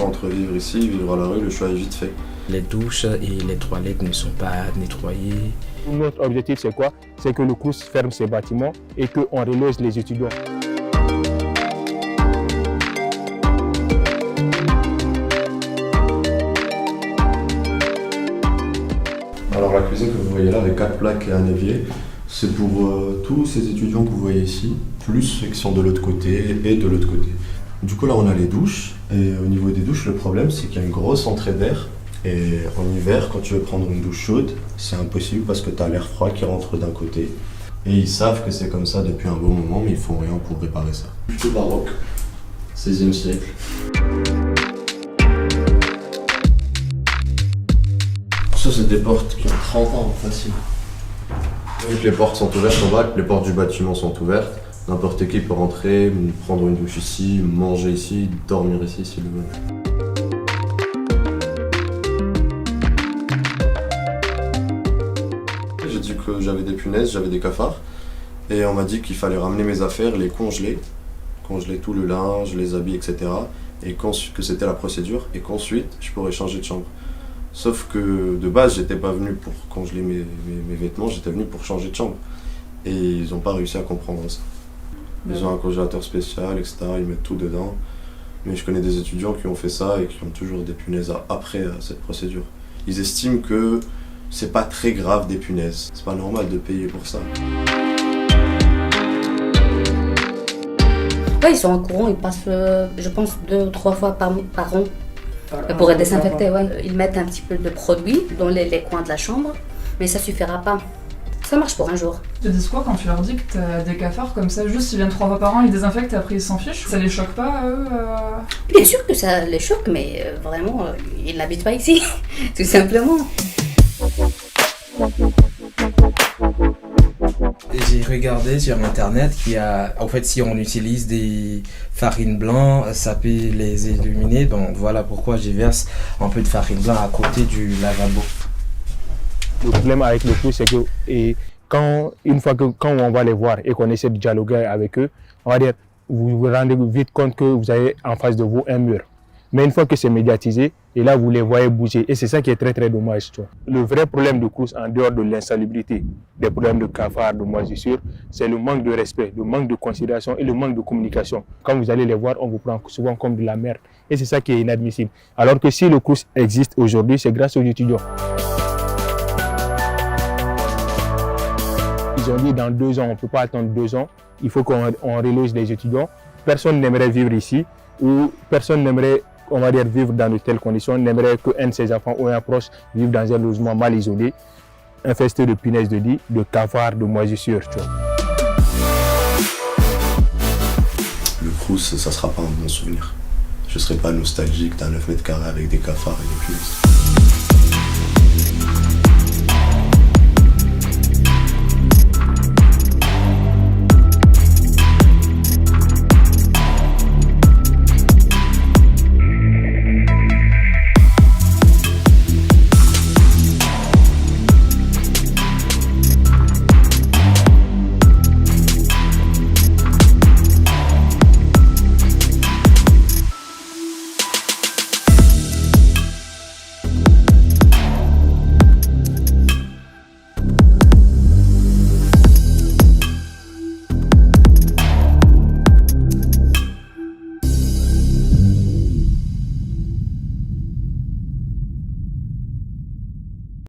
choix entre vivre ici, vivre à la rue, le choix est vite fait. Les douches et les toilettes ne sont pas nettoyées. Notre objectif, c'est quoi? C'est que le Crous ferme ses bâtiments et qu'on reloge les étudiants. Alors la cuisine que vous voyez là avec 4 plaques et un évier, c'est pour tous ces étudiants que vous voyez ici, plus ceux qui sont de l'autre côté et de l'autre côté. Du coup là on a les douches, et au niveau des douches le problème c'est qu'il y a une grosse entrée d'air. Et en hiver quand tu veux prendre une douche chaude, c'est impossible parce que tu as l'air froid qui rentre d'un côté. Et ils savent que c'est comme ça depuis un bon moment mais ils font rien pour réparer ça. Plutôt baroque, 16e siècle. Ça c'est des portes qui ont 30 ans facile. Vu que les portes sont ouvertes en bas, que les portes du bâtiment sont ouvertes, n'importe qui peut rentrer, prendre une douche ici, manger ici, dormir ici s'il le veut. J'ai dit que j'avais des punaises, j'avais des cafards, et on m'a dit qu'il fallait ramener mes affaires, les congeler tout le linge, les habits, etc. Et que c'était la procédure, et qu'ensuite je pourrais changer de chambre. Sauf que de base, j'étais pas venu pour congeler mes vêtements, j'étais venu pour changer de chambre. Et ils n'ont pas réussi à comprendre ça. Ils ont un congélateur spécial, etc. Ils mettent tout dedans. Mais je connais des étudiants qui ont fait ça et qui ont toujours des punaises après cette procédure. Ils estiment que c'est pas très grave des punaises. C'est pas normal de payer pour ça. Ouais, ils sont au courant, ils passent, je pense, 2 ou 3 fois par an. Pour désinfecter, ouais. Ils mettent un petit peu de produit dans les coins de la chambre, mais ça suffira pas. Ça marche pour un jour. Ils te disent quoi quand tu leur dis que t'as des cafards comme ça, juste ils viennent 3 fois par an, ils désinfectent et après ils s'en fichent? Ça les choque pas, eux Bien sûr que ça les choque, mais vraiment, ils n'habitent pas ici, tout simplement. J'ai regardé sur internet qu'il y a, en fait, si on utilise des farines blancs, ça peut les éliminer. Donc voilà pourquoi je verse un peu de farine blanc à côté du lavabo. Le problème avec le Crous, c'est que quand on va les voir et qu'on essaie de dialoguer avec eux, on va dire, vous vous rendez vite compte que vous avez en face de vous un mur. Mais une fois que c'est médiatisé, et là vous les voyez bouger. Et c'est ça qui est très très dommage. Le vrai problème de Crous, en dehors de l'insalubrité, des problèmes de cafards, de moisissures, c'est le manque de respect, le manque de considération et le manque de communication. Quand vous allez les voir, on vous prend souvent comme de la merde. Et c'est ça qui est inadmissible. Alors que si le Crous existe aujourd'hui, c'est grâce aux étudiants. Ils ont dit dans 2 ans, on ne peut pas attendre 2 ans, il faut qu'on reloge les étudiants. Personne n'aimerait vivre ici, ou personne n'aimerait, on va dire, vivre dans de telles conditions, n'aimerait qu'un de ses enfants ou un proche vive dans un logement mal isolé, infesté de punaises de lit, de cafards, de moisissures. Le Crous, ça sera pas un bon souvenir. Je serai pas nostalgique d'un 9 mètres carrés avec des cafards et des punaises.